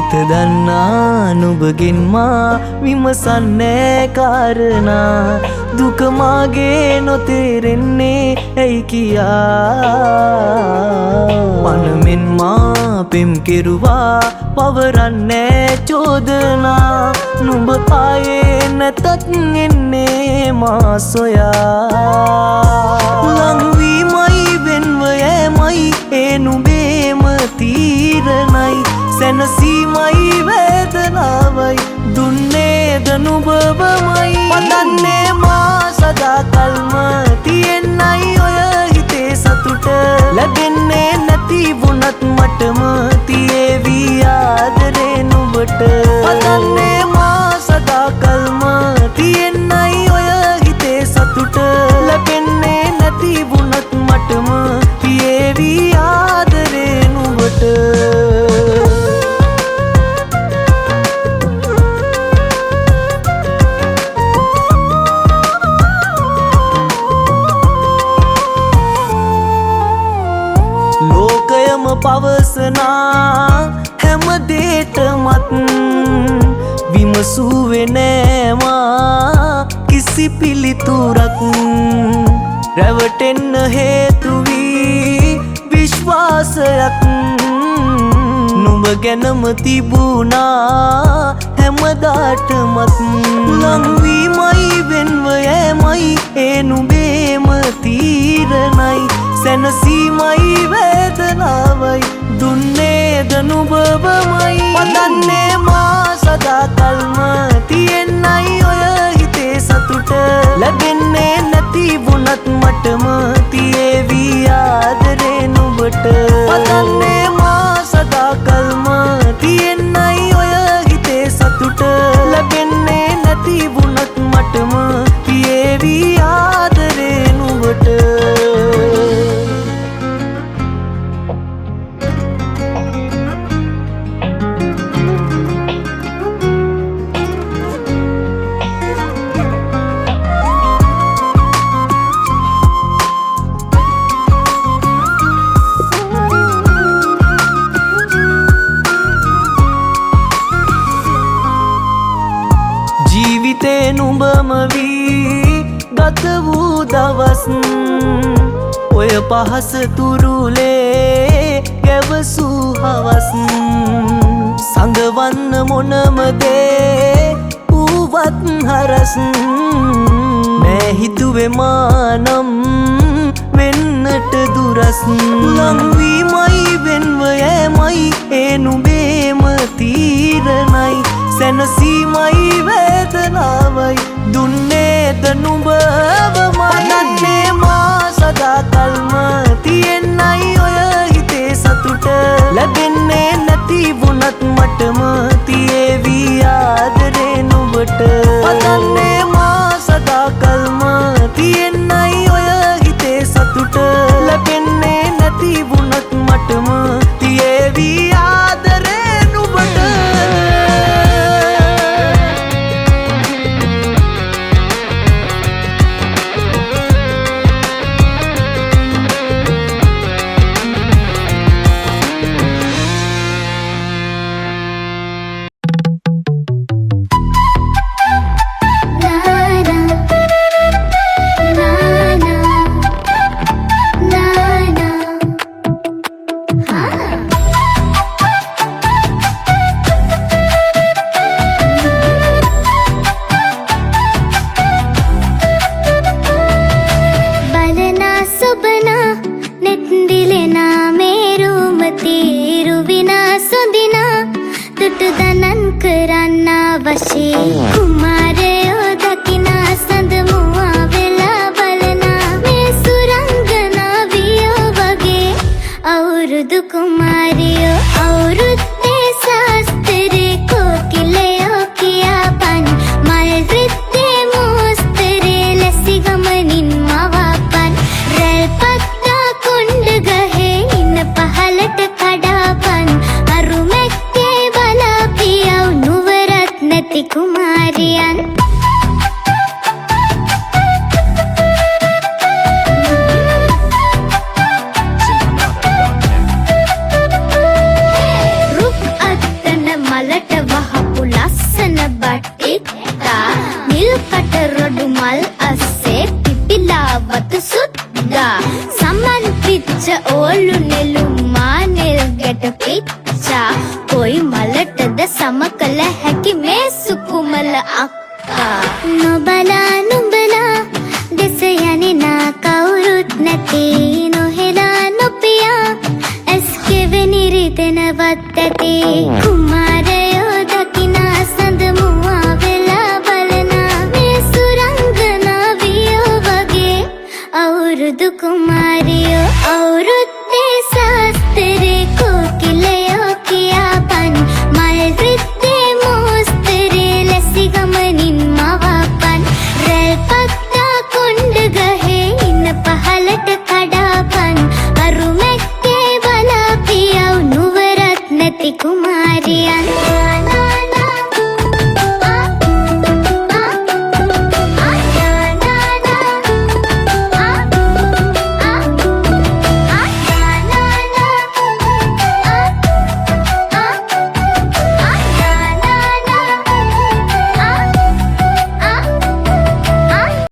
හිත දන්නා නුඹගෙන් මා විමසන්නේ කාරණා දුක මාගේ නොතේරෙන්නේ ඇයි කියා පනමෙන් මා පෙම් කෙරුවා පවරන්නේ චෝදනා නුඹ ආයේ නැතත් එන්නේ මා සොයා ලංවීමයි වෙන්ව යෑමයි ඒ නුඹේම තීරණයි සැනසීමයි වේදනාවයි දුන්නේද නුඹමයි පතන්නේ මා සදාකල්ම තියෙන්නයි ඔය හිතේ සතුට ලැබෙන්නේ නැති වුණත් මටම තියේවි ආදරේ නුඹට පතන්නේ මා සදාකල්ම තියෙන්නයි ඔය හිතේ සතුට ලැබෙන්නේ නැති වුණත් මටම තියේවි ආදරේ නුඹට ලෝකයම පවසනා හැම දේටමත් විමසුවේ නෑ මා කිසි පිළිතුරක් රැවටෙන්න හේතු වී විශ්වාසයක් නුඹ ගැනම තිබුණා හැමදාටමත් ලංවීමයි වෙන්ව යෑමයි ඒ නුඹේම තීරණයි සැනසීමයි වේදනාවයි දුන්නේද නුඹමයි පතන්නේ මා සදාකල්ම තියෙන්නයි ඔය හිතේ සතුට ලැබෙන්නේ නැති වුණත් මටම තියේවි ආදරේ නුඹට පතන්නේ මා සදාකල්ම තියෙන්නයි ඔය හිතේ සතුට ලැබෙන්නේ නැති වුණත් මටම තියේවි ආදරේ නුඹට ජීවිතේ නුඹම වී ගත වූ දවස් ඔය පහස තුරුලේ ගැවසූ හවස් සඟවන්න මොනම දේ වුවත් හරස් මෑ හිතුවේ මානම් වෙන්නට දුරස් ලංවීමයි වෙන්ව යෑමයි ඒ නුඹේම තීරණයි සැනසීමයි වේදනාවයි දුන්නේද නුඹමයි පතන්නේ මා සදාකල්ම තියෙන්නයි ඔය හිතේ සතුට ලැබෙන්නේ නැති වුණත් මටම තියේවි ආදරේ නුඹට පතන්නේ මා සදාකල්ම තියෙන්නයි ඔය හිතේ සතුට ලැබෙන්නේ නැති වුණත් මටම තියේවි ආදරේ නුඹට මල් අස්සේ පිපිලා වතු සුද්දා සමන් පිච්ච ඕලු නෙළුම් මානෙල් ගැට පිච්චා කොයි මලටද සම කළ හැකි මේ සුකුමල අක්කා නොබලා නුඹලා දෙස යන්නේ කවුරුත් නැති නොහෙලා නොපියා ඇස් කෙවෙනි රිදෙනවත් ඇති කුමාරයෝ දකිනා සඳ මුවා වෙලා බලනා මේ සුරංගනා වියෝ වගේ අවුරුදු කුමාරියෝ අවුරුදු